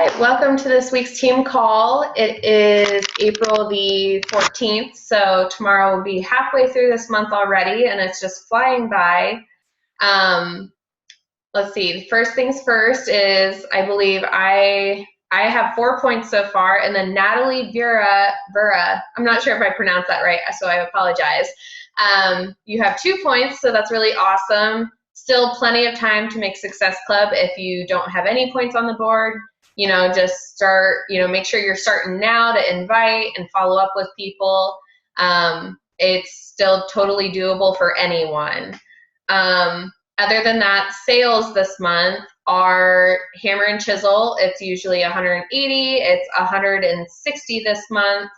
right, welcome to this week's team call. It is April the 14th, so tomorrow will be halfway through this month already, and it's just flying by. Let's see, first things first is I believe I have 4 points so far, and then Natalie Vera, I'm not sure if I pronounced that right, so I apologize. You have 2 points, so that's really awesome. Still plenty of time to make Success Club if you don't have any points on the board. Just start, make sure you're starting now to invite and follow up with people. It's still totally doable for anyone. Other than that, sales this month are hammer and chisel. It's usually 180. It's 160 this month.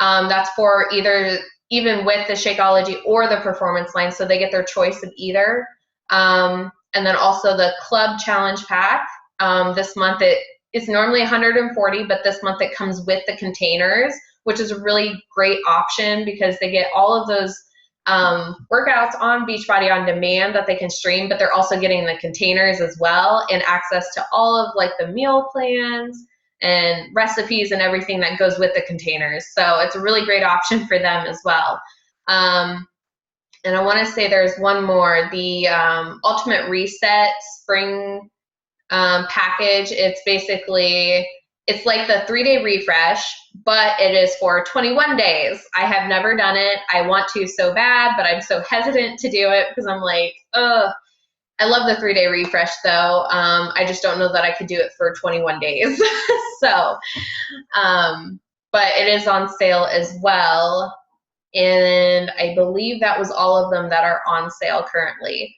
That's for even with the Shakeology or the performance line, so they get their choice of either. And then also the club challenge pack. This month it's normally 140, but this month it comes with the containers, which is a really great option because they get all of those workouts on Beachbody On Demand that they can stream, but they're also getting the containers as well and access to all of like the meal plans and recipes and everything that goes with the containers. So it's a really great option for them as well. And I want to say there's one more, the Ultimate Reset Spring package. It's like the 3-day refresh, but it is for 21 days. I have never done it. I want to so bad, but I'm so hesitant to do it because I'm like, ugh. I love the 3-day refresh though. I just don't know that I could do it for 21 days. So, but it is on sale as well. And I believe that was all of them that are on sale currently.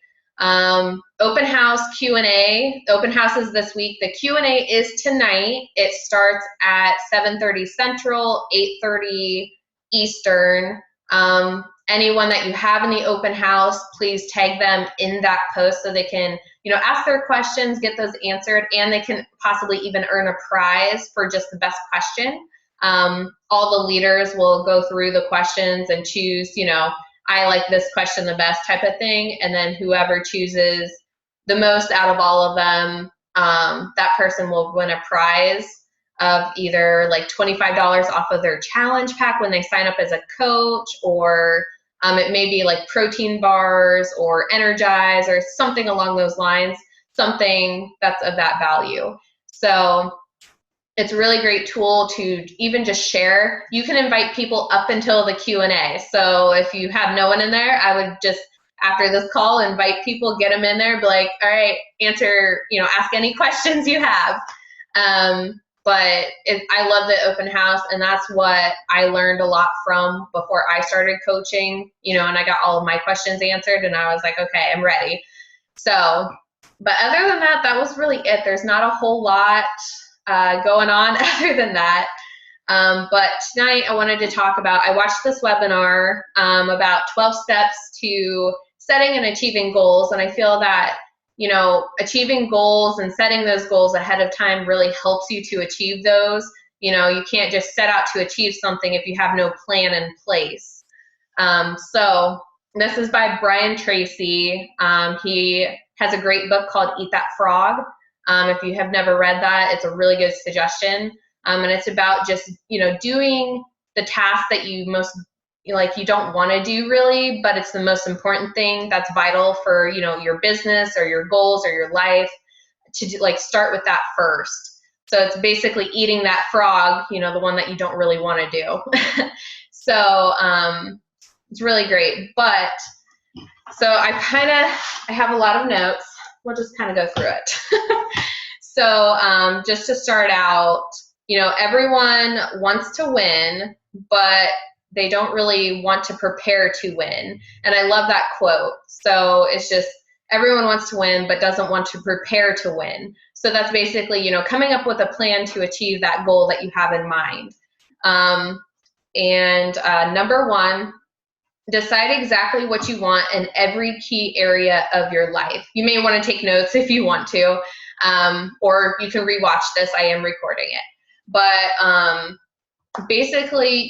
Open house Q&A. Open house is this week. The Q&A is tonight. It starts at 7:30 Central, 8:30 Eastern. Anyone that you have in the open house, please tag them in that post so they can, ask their questions, get those answered, and they can possibly even earn a prize for just the best question. All the leaders will go through the questions and choose, I like this question the best type of thing. And then whoever chooses the most out of all of them, that person will win a prize of either like $25 off of their challenge pack when they sign up as a coach, or it may be like protein bars or Energize or something along those lines, something that's of that value. So it's a really great tool to even just share. You can invite people up until the Q&A. So if you have no one in there, I would just, after this call, invite people, get them in there, be like, all right, answer, ask any questions you have. But I love the open house, and that's what I learned a lot from before I started coaching, and I got all of my questions answered, and I was like, okay, I'm ready. So, but other than that, that was really it. There's not a whole lot going on other than that. But tonight I wanted to talk about, I watched this webinar about 12 steps to setting and achieving goals. And I feel that, achieving goals and setting those goals ahead of time really helps you to achieve those. You can't just set out to achieve something if you have no plan in place. So this is by Brian Tracy. He has a great book called Eat That Frog. If you have never read that, it's a really good suggestion. And it's about just, doing the task that you you don't want to do really, but it's the most important thing that's vital for, your business or your goals or your life, to start with that first. So it's basically eating that frog, the one that you don't really want to do. So it's really great. But so I have a lot of notes. We'll just kind of go through it. So just to start out, everyone wants to win, but they don't really want to prepare to win. And I love that quote. So it's just everyone wants to win, but doesn't want to prepare to win. So that's basically, coming up with a plan to achieve that goal that you have in mind. Number one, decide exactly what you want in every key area of your life. You may want to take notes if you want to, or you can rewatch this. I am recording it. But basically,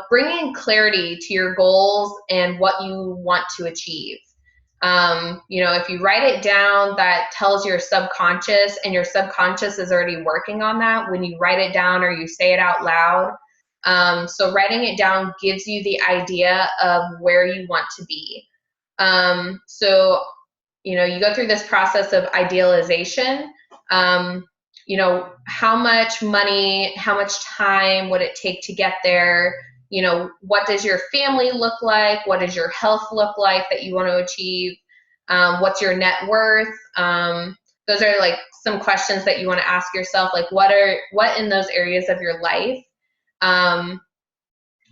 bringing clarity to your goals and what you want to achieve. If you write it down, that tells your subconscious, and your subconscious is already working on that when you write it down or you say it out loud. So writing it down gives you the idea of where you want to be. You go through this process of idealization. How much money, how much time would it take to get there? What does your family look like? What does your health look like that you want to achieve? What's your net worth? Those are like some questions that you want to ask yourself, like what in those areas of your life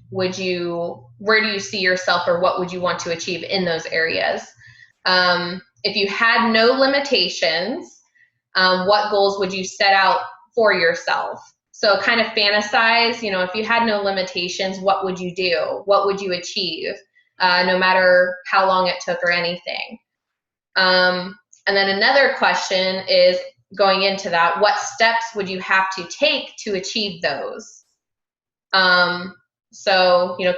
where do you see yourself, or what would you want to achieve in those areas? If you had no limitations, what goals would you set out for yourself? So kind of fantasize, if you had no limitations, what would you do? What would you achieve, no matter how long it took or anything? And then another question is going into that, what steps would you have to take to achieve those?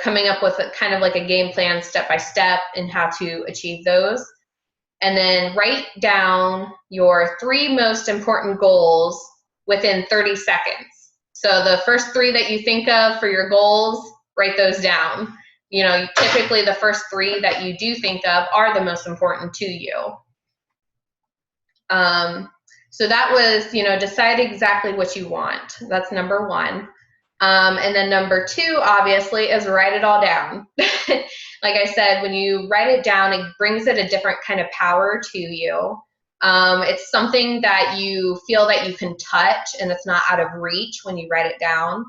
Coming up with kind of like a game plan step by step in how to achieve those. And then write down your 3 most important goals within 30 seconds. So the first 3 that you think of for your goals, write those down. Typically the first 3 that you do think of are the most important to you. So that was, decide exactly what you want. That's number 1. And then number 2, obviously, is write it all down. Like I said, when you write it down, it brings it a different kind of power to you. It's something that you feel that you can touch, and it's not out of reach when you write it down.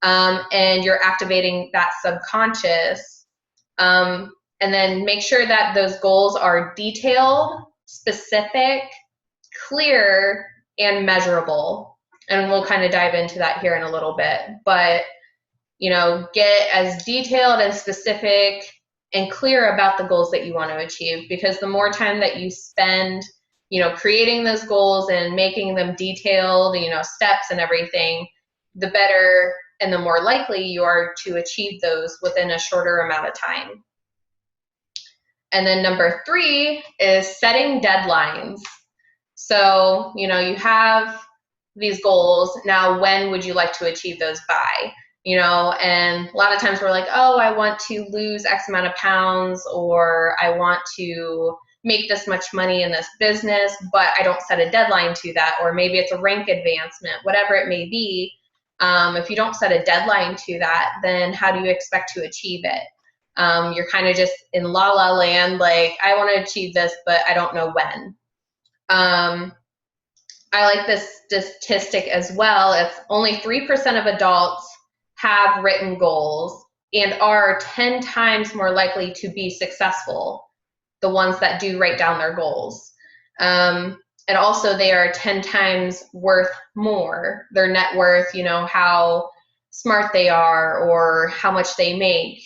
And you're activating that subconscious. And then make sure that those goals are detailed, specific, clear, and measurable. And we'll kind of dive into that here in a little bit. But, get as detailed and specific and clear about the goals that you want to achieve, because the more time that you spend, creating those goals and making them detailed, steps and everything, the better and the more likely you are to achieve those within a shorter amount of time. And then number 3 is setting deadlines. So, you have these goals. Now, when would you like to achieve those by? And a lot of times we're like, oh, I want to lose X amount of pounds, or I want to make this much money in this business, but I don't set a deadline to that. Or maybe it's a rank advancement, whatever it may be. If you don't set a deadline to that, then how do you expect to achieve it? You're kind of just in la la land, like, I want to achieve this, but I don't know when. I like this statistic as well. It's only 3% of adults have written goals and are 10 times more likely to be successful, the ones that do write down their goals. And also they are 10 times worth more, their net worth, how smart they are or how much they make,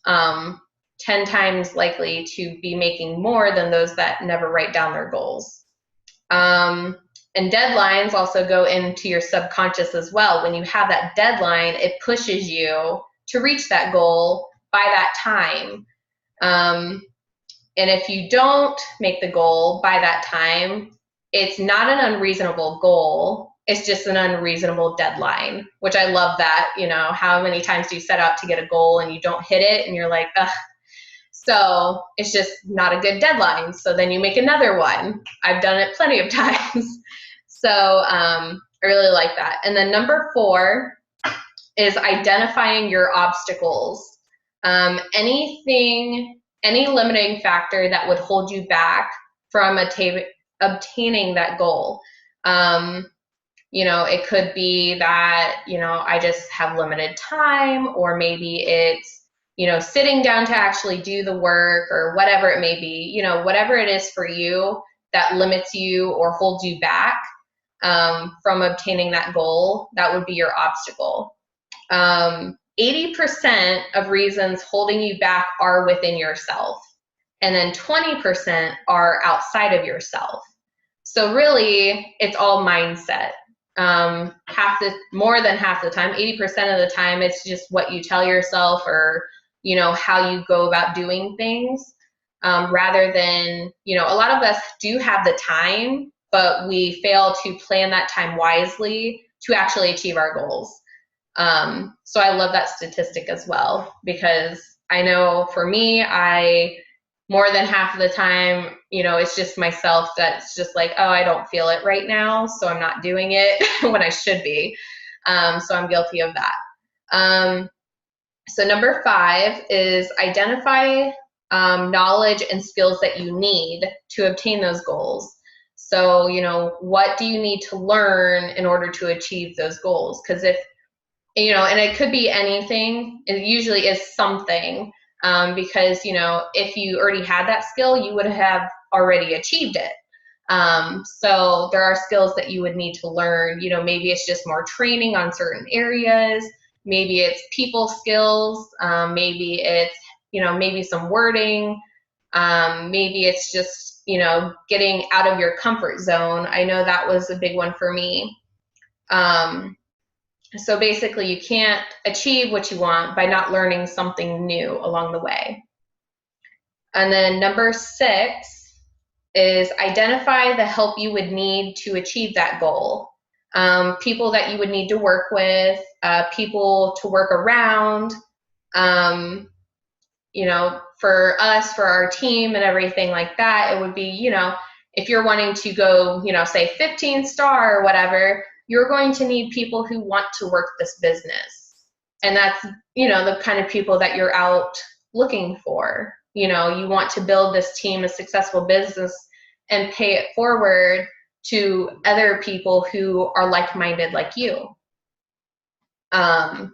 10 times likely to be making more than those that never write down their goals. And deadlines also go into your subconscious as well. When you have that deadline, it pushes you to reach that goal by that time. And if you don't make the goal by that time, it's not an unreasonable goal. It's just an unreasonable deadline, which I love that. How many times do you set out to get a goal and you don't hit it and you're like, ugh. So it's just not a good deadline. So then you make another one. I've done it plenty of times. So I really like that. And then number 4 is identifying your obstacles. Any limiting factor that would hold you back from obtaining that goal. It could be that, I just have limited time, or maybe it's, sitting down to actually do the work, or whatever it may be, whatever it is for you that limits you or holds you back from obtaining that goal, that would be your obstacle. 80% of reasons holding you back are within yourself, and then 20% are outside of yourself. So really, it's all mindset. More than half the time, 80% of the time, it's just what you tell yourself, or how you go about doing things. rather than, a lot of us do have the time, but we fail to plan that time wisely to actually achieve our goals. So I love that statistic as well, because I know for me, more than half of the time, it's just myself that's just like, oh, I don't feel it right now, so I'm not doing it when I should be. So I'm guilty of that. So number 5 is identify knowledge and skills that you need to obtain those goals. So, what do you need to learn in order to achieve those goals? Because if, and it could be anything, it usually is something, because, if you already had that skill, you would have already achieved it. So there are skills that you would need to learn. Maybe it's just more training on certain areas. Maybe it's people skills. Maybe it's, maybe some wording. Maybe it's just, getting out of your comfort zone. I know that was a big one for me. So basically, you can't achieve what you want by not learning something new along the way. And then number 6 is identify the help you would need to achieve that goal. People that you would need to work with, people to work around, for us, for our team and everything like that, it would be, if you're wanting to go, say 15 star or whatever, you're going to need people who want to work this business. And that's, the kind of people that you're out looking for. You want to build this team, a successful business, and pay it forward to other people who are like-minded like you. And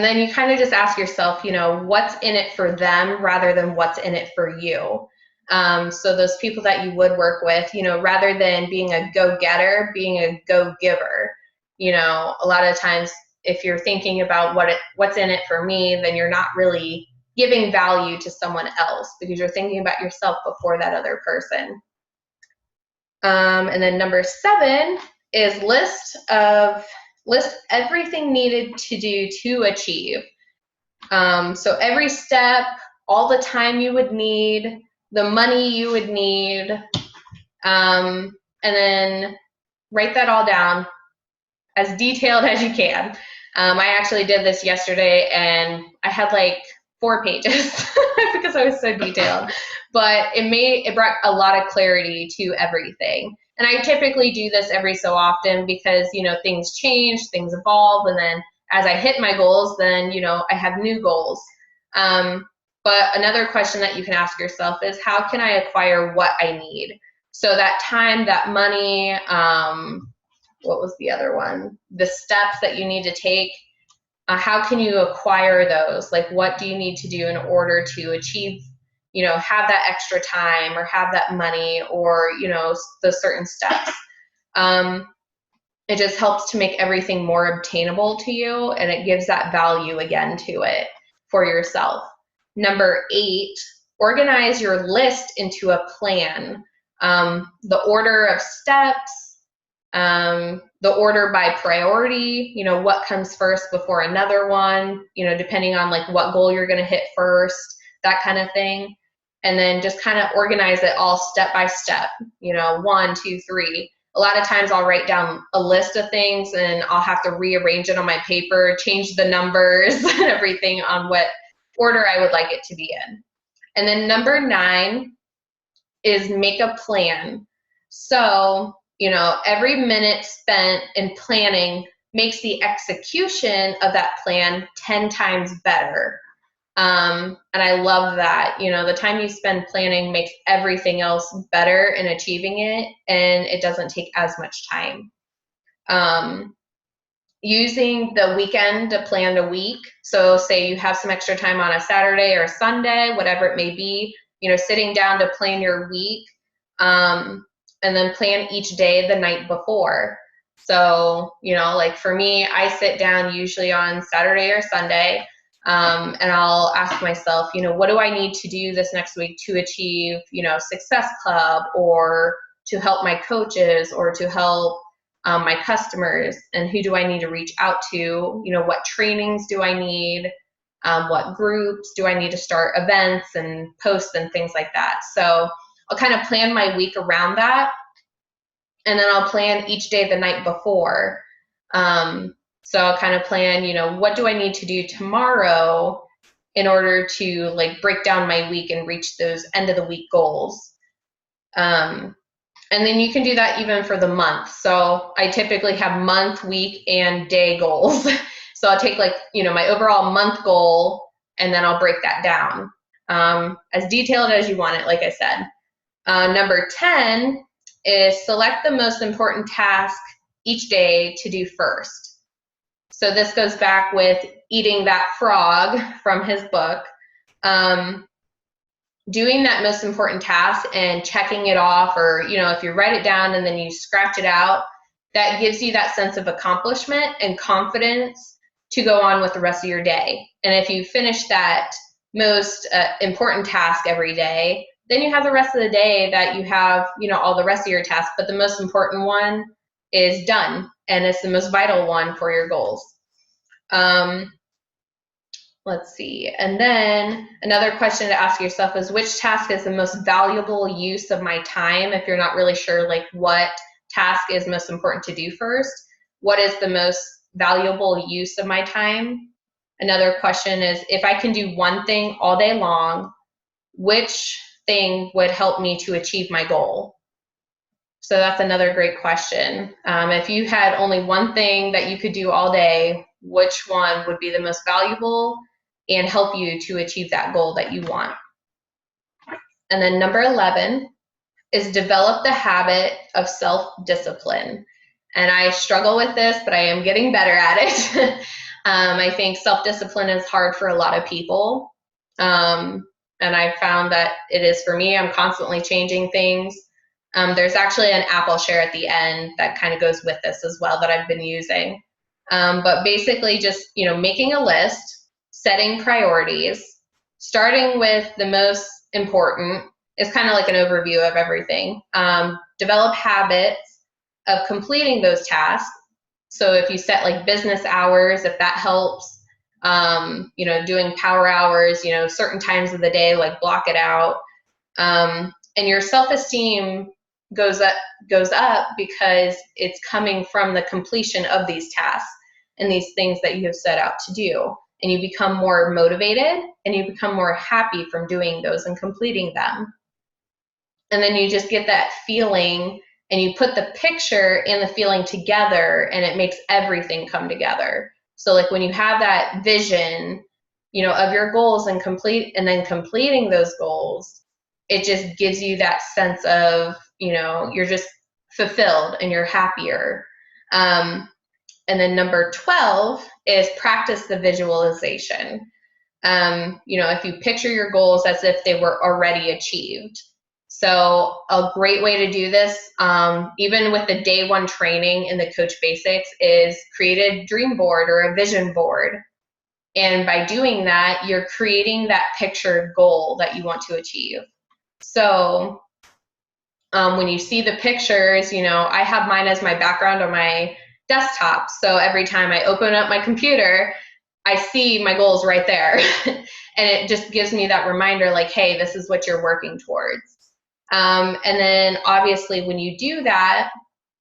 then you kind of just ask yourself, what's in it for them rather than what's in it for you. So those people that you would work with, rather than being a go-getter, being a go-giver. A lot of times if you're thinking about what's in it for me, then you're not really giving value to someone else, because you're thinking about yourself before that other person. And then number 7 is list everything needed to do to achieve. So every step, all the time you would need, the money you would need, and then write that all down as detailed as you can. I actually did this yesterday, and I had like 4 pages because I was so detailed, but it brought a lot of clarity to everything. And I typically do this every so often because, things change, things evolve, and then as I hit my goals, then, I have new goals. But another question that you can ask yourself is, how can I acquire what I need? So that time, that money, what was the other one? The steps that you need to take. How can you acquire those? Like, what do you need to do in order to achieve, have that extra time or have that money or, those certain steps? It just helps to make everything more obtainable to you, and it gives that value again to it for yourself. Number 8, organize your list into a plan. The order of steps, the order by priority, what comes first before another one, depending on like what goal you're going to hit first, that kind of thing. And then just kind of organize it all step by step, 1, 2, 3. A lot of times I'll write down a list of things and I'll have to rearrange it on my paper, change the numbers and everything on what order I would like it to be in. And then number 9 is make a plan. So, every minute spent in planning makes the execution of that plan 10 times better. And I love that. The time you spend planning makes everything else better in achieving it, and it doesn't take as much time. Using the weekend to plan the week. So say you have some extra time on a Saturday or a Sunday, whatever it may be, sitting down to plan your week, and then plan each day the night before. So, like for me, I sit down usually on Saturday or Sunday, and I'll ask myself, what do I need to do this next week to achieve, Success Club, or to help my coaches, or to help my customers, and who do I need to reach out to? What trainings do I need? What groups do I need to start events and posts and things like that. So I'll kind of plan my week around that. And then I'll plan each day the night before. So I'll kind of plan, what do I need to do tomorrow in order to like break down my week and reach those end of the week goals. And then you can do that even for the month. So I typically have month, week, and day goals. So I'll take my overall month goal, and then I'll break that down as detailed as you want it, like I said. Number 10 is select the most important task each day to do first. So this goes back with eating that frog from his book. Doing that most important task and checking it off, or if you write it down and then you scratch it out, that gives you that sense of accomplishment and confidence to go on with the rest of your day. And if you finish that most important task every day, then you have the rest of the day that you have all the rest of your tasks, but the most important one is done, and it's the most vital one for your goals. Let's see. And then another question to ask yourself is, which task is the most valuable use of my time? If you're not really sure what task is most important to do first, what is the most valuable use of my time? Another question is, if I can do one thing all day long, which thing would help me to achieve my goal? So that's another great question. If you had only one thing that you could do all day, which one would be the most valuable and help you to achieve that goal that you want? And then number 11 is develop the habit of self-discipline. And I struggle with this, but I am getting better at it. I think self-discipline is hard for a lot of people. And I found that it is for me. I'm constantly changing things. There's actually an app I'll share at the end that kind of goes with this as well that I've been using. But basically just, making a list, setting priorities, starting with the most important is kind of like an overview of everything. Develop habits of completing those tasks. So if you set business hours, if that helps, doing power hours, certain times of the day, block it out. And your self-esteem goes up because it's coming from the completion of these tasks and these things that you have set out to do. And you become more motivated and you become more happy from doing those and completing them. And then you just get that feeling and you put the picture and the feeling together, and it makes everything come together. So when you have that vision, of your goals and then completing those goals, it just gives you that sense of, you're just fulfilled and you're happier. And then number 12 is practice the visualization. If you picture your goals as if they were already achieved. So a great way to do this, even with the day one training in the Coach Basics, is create a dream board or a vision board. And by doing that, you're creating that picture goal that you want to achieve. So when you see the pictures, I have mine as my background on my desktop. So every time I open up my computer, I see my goals right there. And it just gives me that reminder hey, this is what you're working towards. And then obviously when you do that,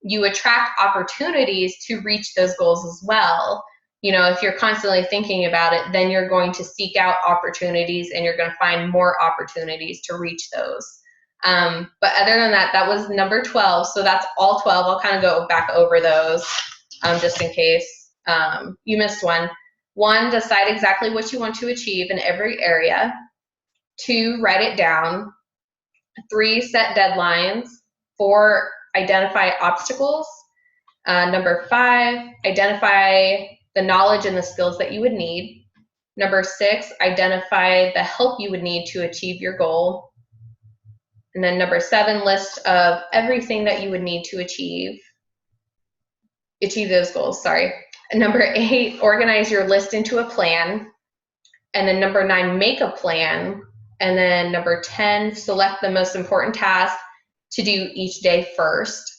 you attract opportunities to reach those goals as well. If you're constantly thinking about it, then you're going to seek out opportunities and you're going to find more opportunities to reach those. But other than that, that was number 12. So that's all 12. I'll kind of go back over those just in case you missed one. 1, decide exactly what you want to achieve in every area. 2, write it down. 3, set deadlines. 4, identify obstacles. Number 5, identify the knowledge and the skills that you would need. Number 6, identify the help you would need to achieve your goal. And then number 7, list of everything that you would need to achieve those goals, sorry. And number 8, organize your list into a plan. And then number 9, make a plan. And then number 10, select the most important task to do each day first.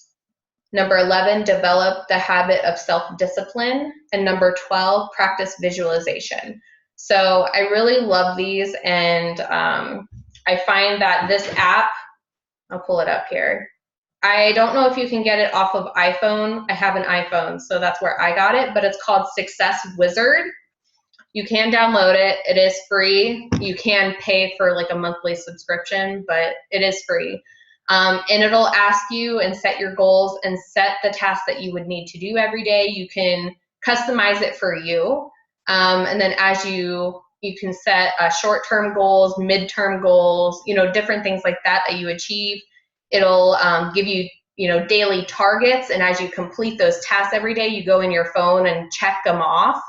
Number 11, develop the habit of self-discipline. And number 12, practice visualization. So I really love these, and I find that this app, I'll pull it up here. I don't know if you can get it off of iPhone. I have an iPhone, so that's where I got it, but it's called Success Wizard. You can download it. It is free. You can pay for like a monthly subscription, but it is free. And it'll ask you and set your goals and set the tasks that you would need to do every day. You can customize it for you. And then as you can set short-term goals, mid-term goals, different things like that that you achieve. It'll give you, daily targets. And as you complete those tasks every day, you go in your phone and check them off.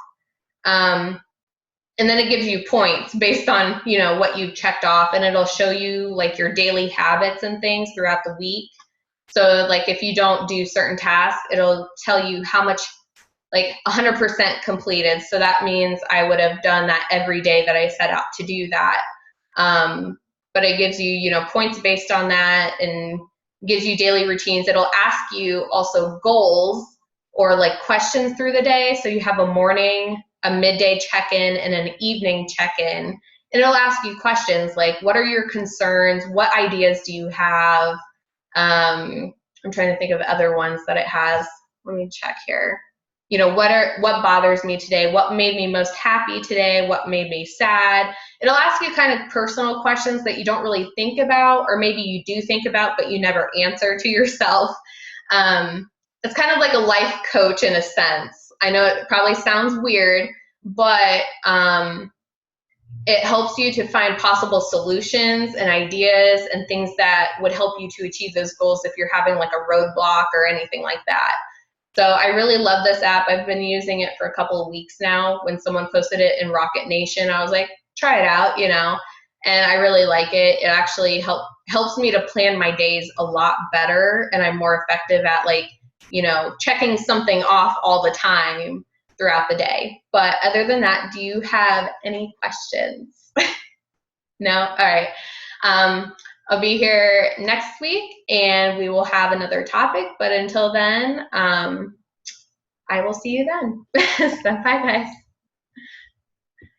And then it gives you points based on, what you've checked off, and it'll show you like your daily habits and things throughout the week. So like if you don't do certain tasks, it'll tell you how much, like 100% completed. So that means I would have done that every day that I set out to do that. But it gives you, points based on that, and gives you daily routines. It'll ask you also goals or like questions through the day. So you have a morning, a midday check-in, and an evening check-in. And it'll ask you questions like, what are your concerns? What ideas do you have? I'm trying to think of other ones that it has. Let me check here. What bothers me today? What made me most happy today? What made me sad? It'll ask you kind of personal questions that you don't really think about, or maybe you do think about, but you never answer to yourself. It's kind of like a life coach in a sense. I know it probably sounds weird, but it helps you to find possible solutions and ideas and things that would help you to achieve those goals if you're having like a roadblock or anything like that. So I really love this app. I've been using it for a couple of weeks now. When someone posted it in Rocket Nation, I was like, try it out, and I really like it. It actually helps me to plan my days a lot better, and I'm more effective at checking something off all the time throughout the day. But other than that, do you have any questions? No? All right. I'll be here next week, and we will have another topic. But until then, I will see you then. So bye, guys.